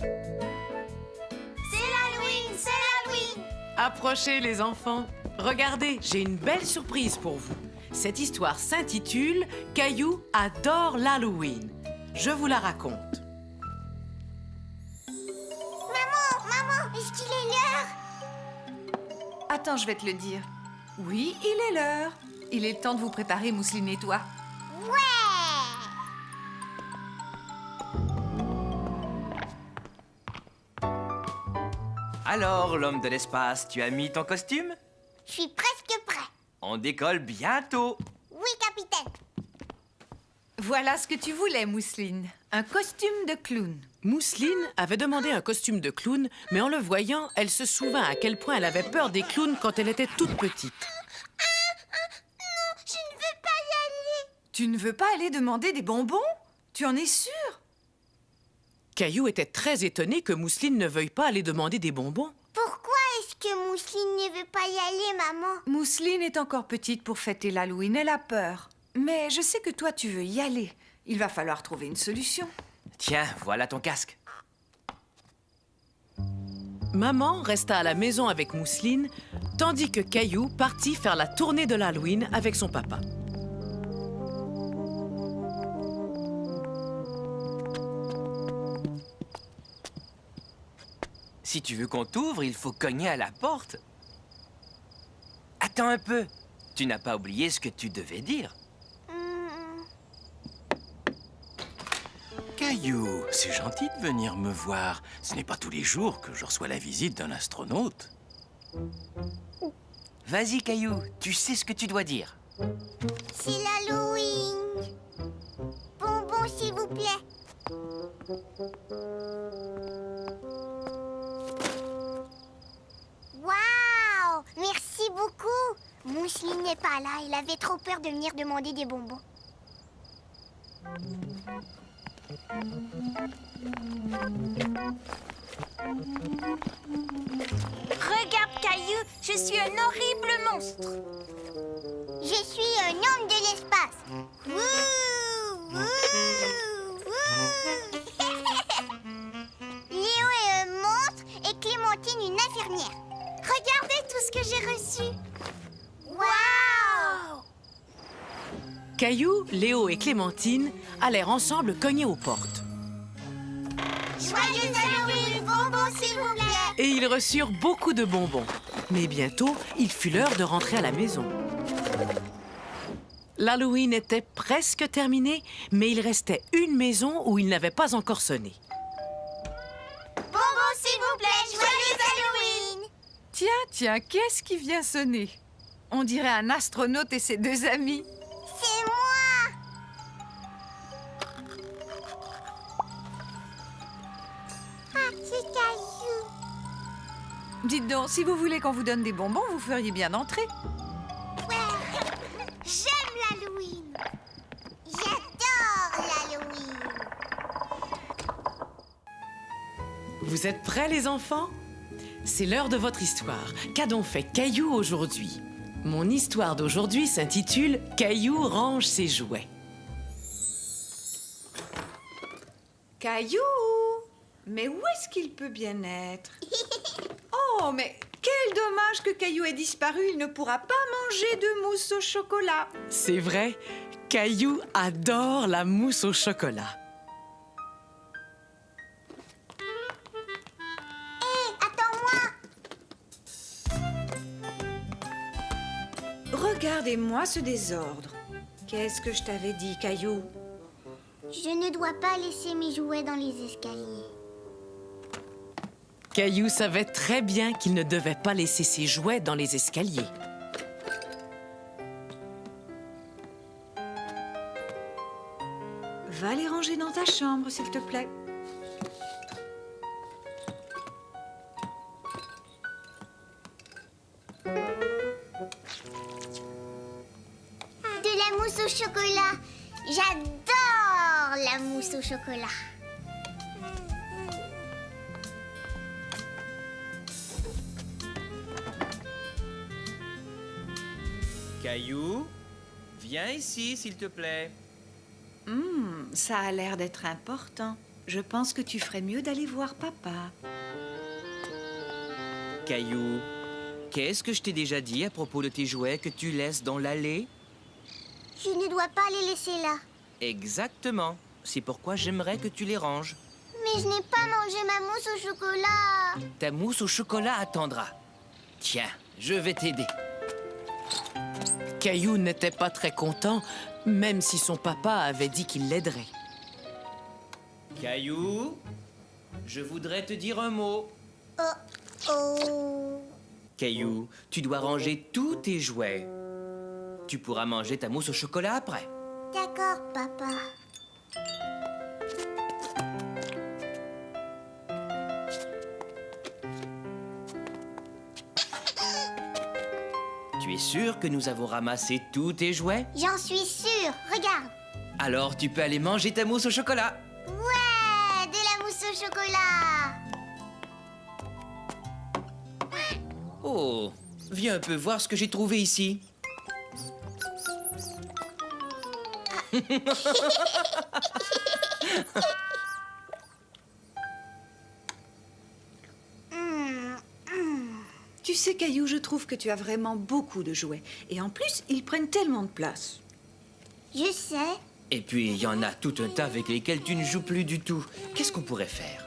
C'est l'Halloween, c'est l'Halloween! Approchez les enfants. Regardez, j'ai une belle surprise pour vous. Cette histoire s'intitule « Caillou adore l'Halloween ». Je vous la raconte. Maman, est-ce qu'il est l'heure? Attends, je vais te le dire. Oui, il est l'heure. Il est le temps de vous préparer, Mousseline et toi. Ouais! Alors, l'homme de l'espace, tu as mis ton costume? Je suis presque prêt. On décolle bientôt. Oui, capitaine. Voilà ce que tu voulais, Mousseline. Un costume de clown. Mousseline avait demandé un costume de clown, mais en le voyant, elle se souvint à quel point elle avait peur des clowns quand elle était toute petite. Non, je ne veux pas y aller. Tu ne veux pas aller demander des bonbons? Tu en es sûre? Caillou était très étonné que Mousseline ne veuille pas aller demander des bonbons. Pourquoi est-ce que Mousseline ne veut pas y aller, maman? Mousseline est encore petite pour fêter l'Halloween. Elle a peur. Mais je sais que toi, tu veux y aller. Il va falloir trouver une solution. Tiens, voilà ton casque. Maman resta à la maison avec Mousseline, tandis que Caillou partit faire la tournée de l'Halloween avec son papa. Si tu veux qu'on t'ouvre, il faut cogner à la porte. Attends un peu. Tu n'as pas oublié ce que tu devais dire. Caillou, c'est gentil de venir me voir. Ce n'est pas tous les jours que je reçois la visite d'un astronaute. Vas-y, Caillou, tu sais ce que tu dois dire. C'est l'Halloween. Bonbons, s'il vous plaît. Waouh! Merci beaucoup. Mousseline n'est pas là. Elle avait trop peur de venir demander des bonbons. Regarde, Caillou, je suis un horrible monstre. Je suis un homme de l'espace. Wouh! Wouh! Wouh! Léo est un monstre et Clémentine une infirmière. Regardez tout ce que j'ai reçu. Waouh! Caillou, Léo et Clémentine allèrent ensemble cogner aux portes. Joyeux Halloween, bonbons s'il vous plaît. Et ils reçurent beaucoup de bonbons. Mais bientôt, il fut l'heure de rentrer à la maison. L'Halloween était presque terminé, mais il restait une maison où il n'avait pas encore sonné. Bonbons s'il vous plaît, joyeux Halloween. Tiens, qu'est-ce qui vient sonner? On dirait un astronaute et ses deux amis. C'est moi. Petit Caillou. Dites donc, si vous voulez qu'on vous donne des bonbons, vous feriez bien d'entrer. Ouais. J'aime l'Halloween. J'adore l'Halloween. Vous êtes prêts, les enfants? C'est l'heure de votre histoire. Qu'a donc fait Caillou aujourd'hui? Mon histoire d'aujourd'hui s'intitule « Caillou range ses jouets ». Caillou! Mais où est-ce qu'il peut bien être? Oh, mais quel dommage que Caillou ait disparu. Il ne pourra pas manger de mousse au chocolat. C'est vrai, Caillou adore la mousse au chocolat. Hé, attends-moi. Regardez-moi ce désordre. Qu'est-ce que je t'avais dit, Caillou? Je ne dois pas laisser mes jouets dans les escaliers. Caillou savait très bien qu'il ne devait pas laisser ses jouets dans les escaliers. Va les ranger dans ta chambre, s'il te plaît. De la mousse au chocolat. J'adore la mousse au chocolat. Caillou, viens ici, s'il te plaît. Ça a l'air d'être important. je pense que tu ferais mieux d'aller voir papa. Caillou, qu'est-ce que je t'ai déjà dit à propos de tes jouets que tu laisses dans l'allée? Je ne dois pas les laisser là. Exactement. C'est pourquoi j'aimerais que tu les ranges. Mais je n'ai pas mangé ma mousse au chocolat. Ta mousse au chocolat attendra. Tiens, je vais t'aider. Caillou n'était pas très content, même si son papa avait dit qu'il l'aiderait. Caillou, je voudrais te dire un mot. Oh. Caillou, tu dois ranger tous tes jouets. Tu pourras manger ta mousse au chocolat après. D'accord, papa. Tu es sûr que nous avons ramassé tous tes jouets? J'en suis sûre. Regarde. Alors tu peux aller manger ta mousse au chocolat. Ouais, de la mousse au chocolat. Oh, viens un peu voir ce que j'ai trouvé ici. Tu sais, Caillou, je trouve que tu as vraiment beaucoup de jouets. Et en plus, ils prennent tellement de place. Je sais. Et puis il y en a tout un tas avec lesquels tu ne joues plus du tout. Qu'est-ce qu'on pourrait faire?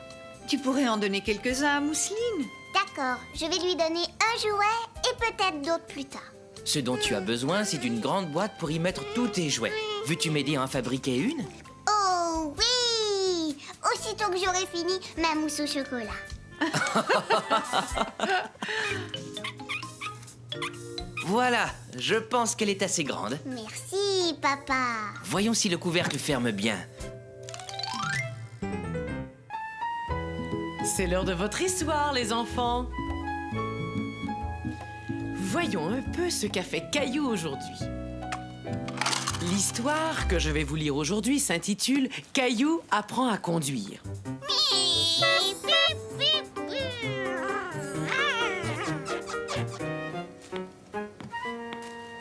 Tu pourrais en donner quelques-uns à Mousseline. D'accord, je vais lui donner un jouet et peut-être d'autres plus tard. Ce dont tu as besoin, c'est d'une grande boîte pour y mettre tous tes jouets. Veux-tu m'aider à en fabriquer une? Oh oui! Aussitôt que j'aurai fini ma mousse au chocolat. Voilà, je pense qu'elle est assez grande. Merci, papa. Voyons si le couvercle ferme bien. C'est l'heure de votre histoire, les enfants. Voyons un peu ce qu'a fait Caillou aujourd'hui. L'histoire que je vais vous lire aujourd'hui s'intitule « Caillou apprend à conduire ».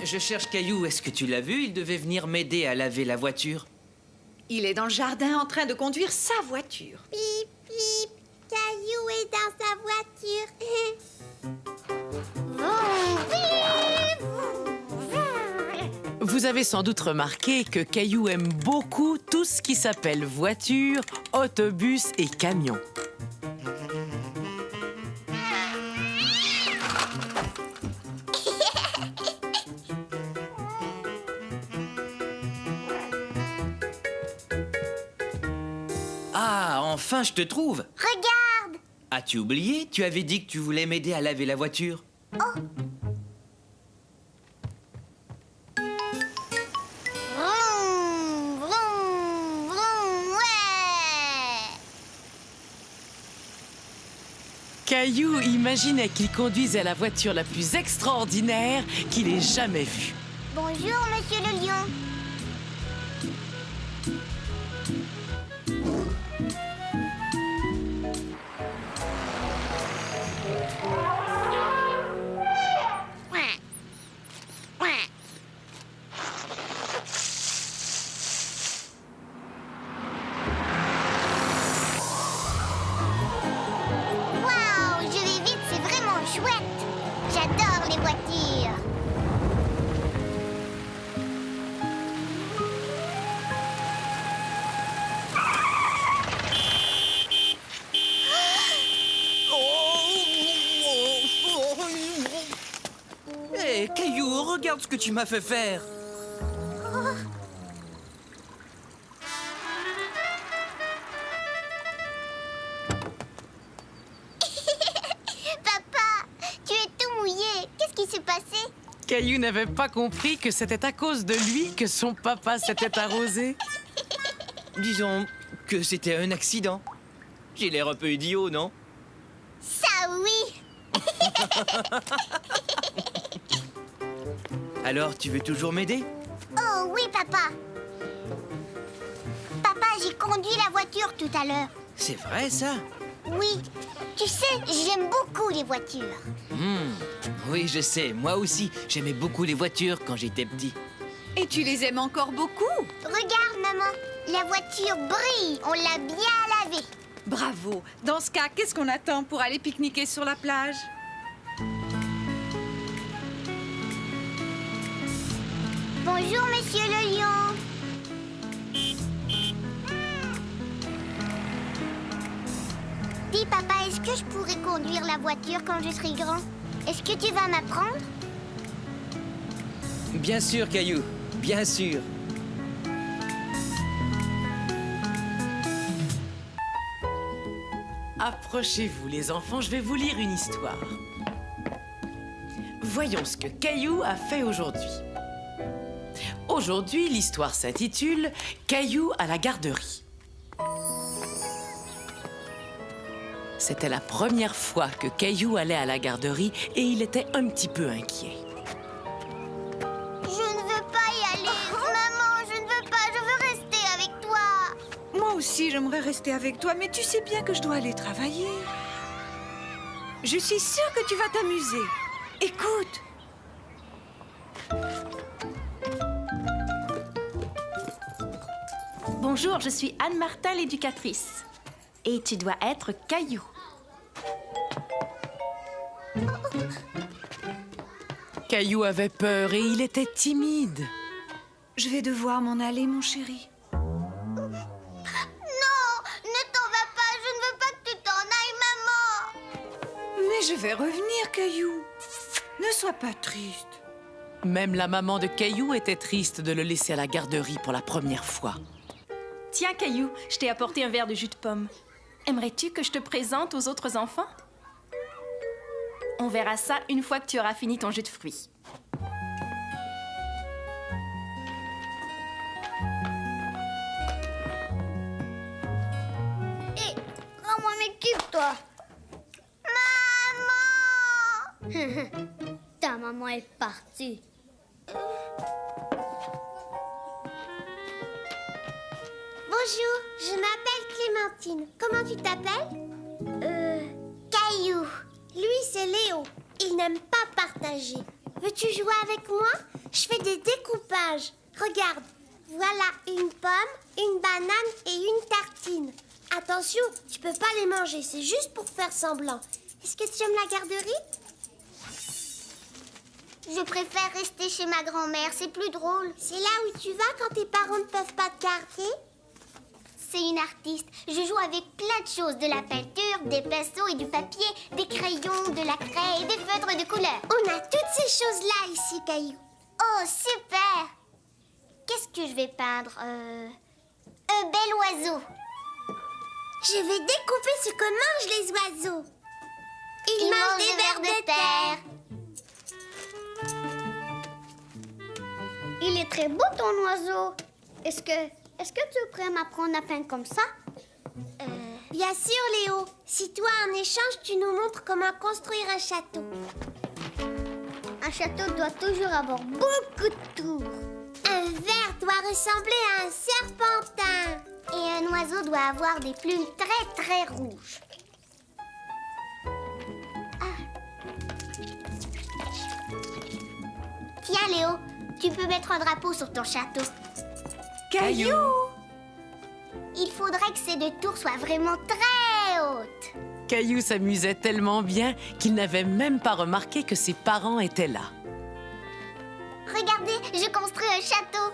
Je cherche Caillou, est-ce que tu l'as vu? Il devait venir m'aider à laver la voiture. Il est dans le jardin en train de conduire sa voiture. Pip, pip, Caillou est dans sa voiture. Vous avez sans doute remarqué que Caillou aime beaucoup tout ce qui s'appelle voiture, autobus et camion. Ah, enfin, je te trouve! Regarde! As-tu oublié? Tu avais dit que tu voulais m'aider à laver la voiture. Vroom, vroom, vroom, ouais! Caillou imaginait qu'il conduisait la voiture la plus extraordinaire qu'il ait jamais vue. Bonjour, monsieur le lion. Waouh, je vais vite, c'est vraiment chouette. J'adore les voitures. Hé, Caillou, regarde ce que tu m'as fait faire. Papa, tu es tout mouillé. Qu'est-ce qui s'est passé? Caillou n'avait pas compris que c'était à cause de lui que son papa s'était arrosé. Disons que c'était un accident. J'ai l'air un peu idiot, non? Ça oui. Alors, tu veux toujours m'aider? Oh oui, papa. Papa, j'ai conduit la voiture tout à l'heure. C'est vrai, ça? Oui, tu sais, j'aime beaucoup les voitures. Oui, je sais. Moi aussi, j'aimais beaucoup les voitures quand j'étais petit. Et tu les aimes encore beaucoup. Regarde, maman, la voiture brille. On l'a bien lavée. Bravo. Dans ce cas, qu'est-ce qu'on attend pour aller pique-niquer sur la plage? Bonjour, monsieur le lion. Dis, papa, est-ce que je pourrais conduire la voiture quand je serai grand? Est-ce que tu vas m'apprendre? Bien sûr, Caillou, bien sûr. Approchez-vous, les enfants, je vais vous lire une histoire. Voyons ce que Caillou a fait aujourd'hui. Aujourd'hui, l'histoire s'intitule « Caillou à la garderie ». C'était la première fois que Caillou allait à la garderie et il était un petit peu inquiet. Je ne veux pas y aller. Maman, je ne veux pas. Je veux rester avec toi. Moi aussi, j'aimerais rester avec toi, mais tu sais bien que je dois aller travailler. Je suis sûre que tu vas t'amuser. Écoute. Bonjour, je suis Anne-Martin, l'éducatrice. Et tu dois être Caillou. Caillou avait peur et il était timide. Je vais devoir m'en aller, mon chéri. Non, ne t'en vas pas. Je ne veux pas que tu t'en ailles, maman. Mais je vais revenir, Caillou. Ne sois pas triste. Même la maman de Caillou était triste de le laisser à la garderie pour la première fois. Tiens, Caillou, je t'ai apporté un verre de jus de pomme. Aimerais-tu que je te présente aux autres enfants? On verra ça une fois que tu auras fini ton jus de fruits. Hé, prends mon équipe, toi. Maman. Ta maman est partie. Bonjour, je m'appelle Clémentine. Comment tu t'appelles? Caillou. Lui, c'est Léo. Il n'aime pas partager. Veux-tu jouer avec moi? Je fais des découpages. Regarde, voilà une pomme, une banane et une tartine. Attention, tu peux pas les manger, c'est juste pour faire semblant. Est-ce que tu aimes la garderie? Je préfère rester chez ma grand-mère, c'est plus drôle. C'est là où tu vas quand tes parents ne peuvent pas te garder? C'est une artiste. Je joue avec plein de choses. De la peinture, des pinceaux et du papier, des crayons, de la craie et des feutres de couleur. On a toutes ces choses-là ici, Caillou. Oh, super! Qu'est-ce que je vais peindre? Un bel oiseau. Je vais découper ce que mangent les oiseaux. Ils mangent des vers de terre. Il est très beau, ton oiseau. Est-ce que tu pourrais m'apprendre à peindre comme ça? Bien sûr, Léo. Si toi, en échange, tu nous montres comment construire un château. Un château doit toujours avoir beaucoup de tours. Un ver doit ressembler à un serpentin. Et un oiseau doit avoir des plumes très, très rouges. Tiens, Léo, tu peux mettre un drapeau sur ton château. Caillou! Il faudrait que ces deux tours soient vraiment très hautes. Caillou s'amusait tellement bien qu'il n'avait même pas remarqué que ses parents étaient là. Regardez, je construis un château.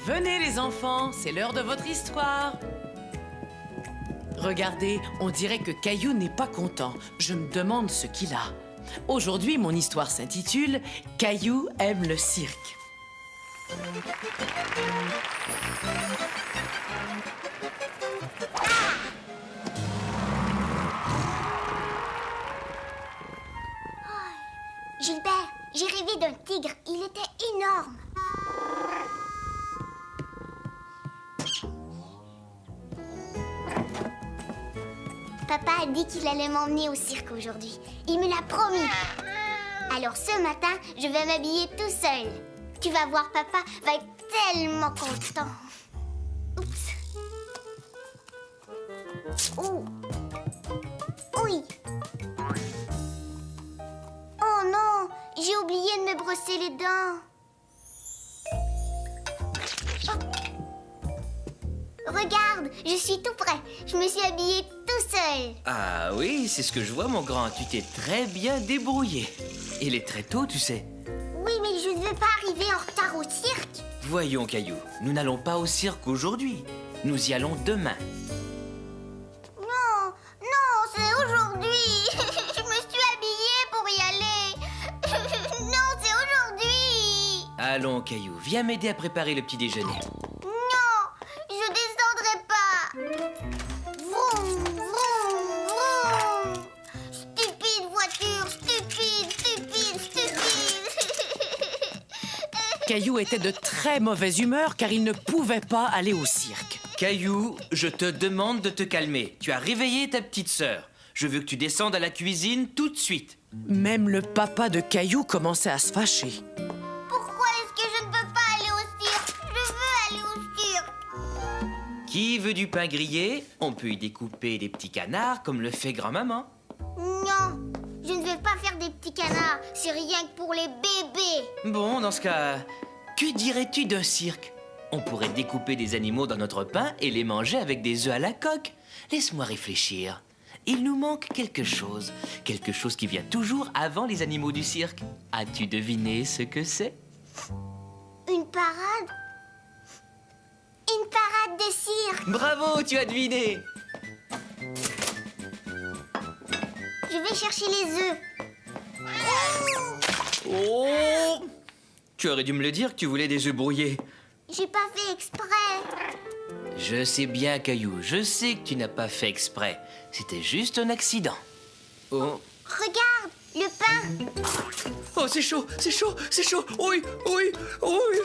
Venez les enfants, c'est l'heure de votre histoire. Regardez, on dirait que Caillou n'est pas content. Je me demande ce qu'il a. Aujourd'hui, mon histoire s'intitule « Caillou aime le cirque ». Gilbert, j'ai rêvé d'un tigre. Il était énorme. Papa a dit qu'il allait m'emmener au cirque aujourd'hui. Il me l'a promis. Alors ce matin, je vais m'habiller tout seul. Tu vas voir, papa va être tellement content. Oups. Oh. Oui. Oh non, j'ai oublié de me brosser les dents. Regarde, je suis tout prêt. Je me suis habillée tout seul. Ah oui, c'est ce que je vois, mon grand. Tu t'es très bien débrouillé. Il est très tôt, tu sais. Oui, mais je ne veux pas arriver en retard au cirque. Voyons, Caillou, nous n'allons pas au cirque aujourd'hui. Nous y allons demain. Non, non, c'est aujourd'hui. Je me suis habillée pour y aller. Non, c'est aujourd'hui. Allons, Caillou, viens m'aider à préparer le petit déjeuner. Non, je descendrai pas. Vroom, vroom, vroom. Stupide voiture, stupide, stupide, stupide. Caillou était de très mauvaise humeur car il ne pouvait pas aller au cirque. Caillou, je te demande de te calmer. Tu as réveillé ta petite sœur. Je veux que tu descendes à la cuisine tout de suite. Même le papa de Caillou commençait à se fâcher. Pourquoi est-ce que je ne peux pas aller au cirque? Je veux aller au cirque. Qui veut du pain grillé? On peut y découper des petits canards comme le fait grand-maman. Non, je ne veux pas faire des petits canards. C'est rien que pour les bébés. Bon, dans ce cas, que dirais-tu d'un cirque? On pourrait découper des animaux dans notre pain et les manger avec des œufs à la coque. Laisse-moi réfléchir. Il nous manque quelque chose. Quelque chose qui vient toujours avant les animaux du cirque. As-tu deviné ce que c'est? Une parade? Une parade de cirque. Bravo, tu as deviné! Je vais chercher les œufs. Oh! Tu aurais dû me le dire que tu voulais des œufs brouillés. J'ai pas fait exprès. Je sais bien, Caillou, je sais que tu n'as pas fait exprès. C'était juste un accident. Oh, Regarde, le pain. oh c'est chaud, c'est chaud, c'est chaud. Oui, oui, oui.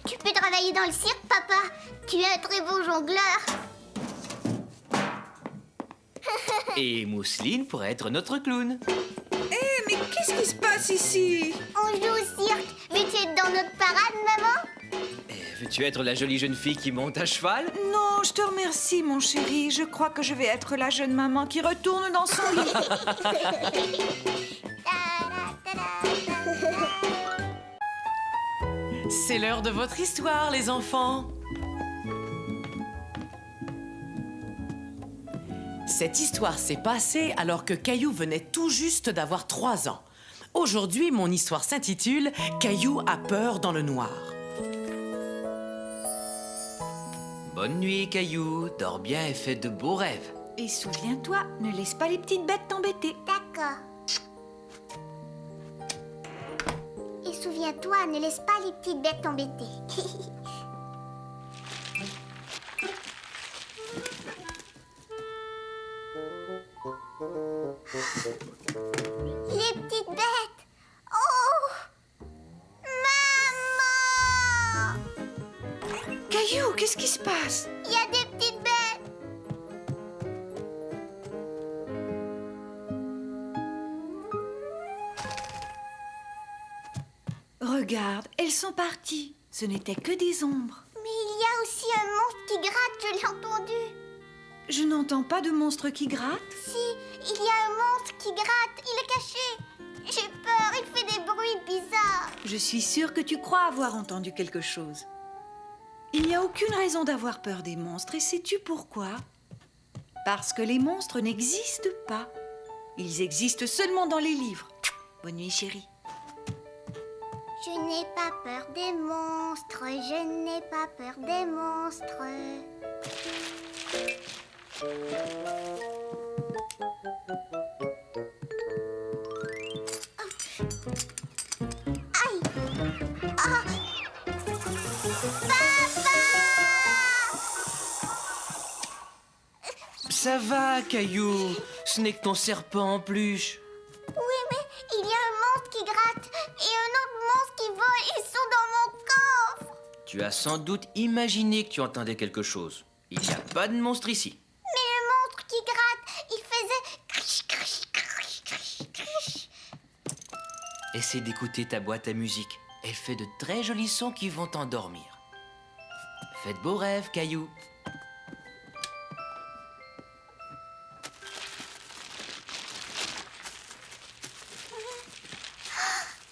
Tu peux travailler dans le cirque, papa. Tu es un très beau jongleur. Et Mousseline pourrait être notre clown. Eh, mais qu'est-ce qui se passe ici? On joue au cirque. Veux-tu être dans notre parade, maman? Veux-tu être la jolie jeune fille qui monte à cheval? Non, je te remercie, mon chéri. Je crois que je vais être la jeune maman qui retourne dans son lit. C'est l'heure de votre histoire, les enfants. Cette histoire s'est passée alors que Caillou venait tout juste d'avoir 3 ans. Aujourd'hui, mon histoire s'intitule « Caillou a peur dans le noir ». Bonne nuit, Caillou. Dors bien et fais de beaux rêves. Et souviens-toi, ne laisse pas les petites bêtes t'embêter. D'accord. Et souviens-toi, ne laisse pas les petites bêtes t'embêter. Les petites bêtes. Oh! Maman! Caillou, qu'est-ce qui se passe? Il y a des petites bêtes. Regarde, elles sont parties. Ce n'étaient que des ombres. Mais il y a aussi un monstre qui gratte, je l'ai entendu. Je n'entends pas de monstre qui gratte. Si, il y a un monstre qui gratte, il est caché. J'ai peur, il fait des bruits bizarres. Je suis sûre que tu crois avoir entendu quelque chose. Il n'y a aucune raison d'avoir peur des monstres, et sais-tu pourquoi? Parce que les monstres n'existent pas. Ils existent seulement dans les livres. Bonne nuit, chérie. Je n'ai pas peur des monstres, je n'ai pas peur des monstres. Aïe! Ah! Papa! Ça va, Caillou. Ce n'est que ton serpent en peluche. Oui, mais il y a un monstre qui gratte et un autre monstre qui vole. Ils sont dans mon coffre. Tu as sans doute imaginé que tu entendais quelque chose. Il n'y a pas de monstre ici. Mais le monstre qui gratte, il faisait crish, crish, crish, crish, crish. Essaie d'écouter ta boîte à musique. Elle fait de très jolis sons qui vont t'endormir. Fais de beaux rêves, Caillou.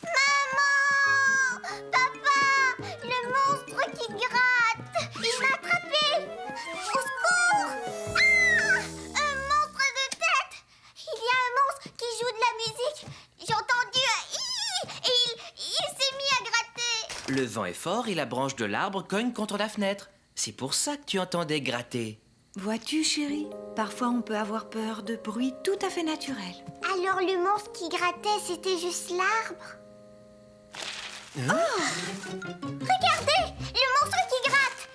Maman! Papa! Le monstre qui gratte! Il m'a Le vent est fort et la branche de l'arbre cogne contre la fenêtre. C'est pour ça que tu entendais gratter. Vois-tu, chérie, parfois on peut avoir peur de bruits tout à fait naturels. Alors le monstre qui grattait, c'était juste l'arbre? Regardez, le monstre qui gratte!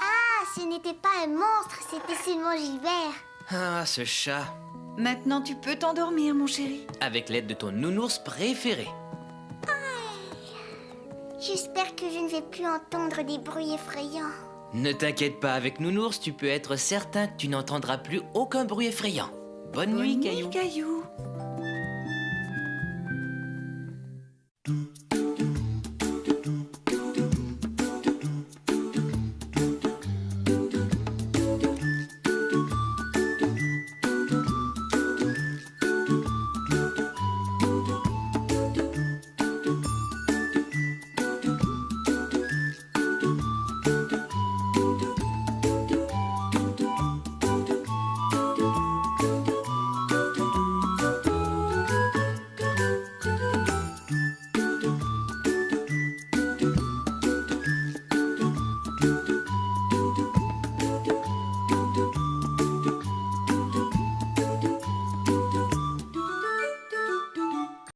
Ah, ce n'était pas un monstre, c'était seulement Gilbert. Ah, ce chat. Maintenant, tu peux t'endormir, mon chéri. Avec l'aide de ton nounours préféré. J'espère que je ne vais plus entendre des bruits effrayants. Ne t'inquiète pas, avec nounours, tu peux être certain que tu n'entendras plus aucun bruit effrayant. Bonne nuit, Caillou. Caillou.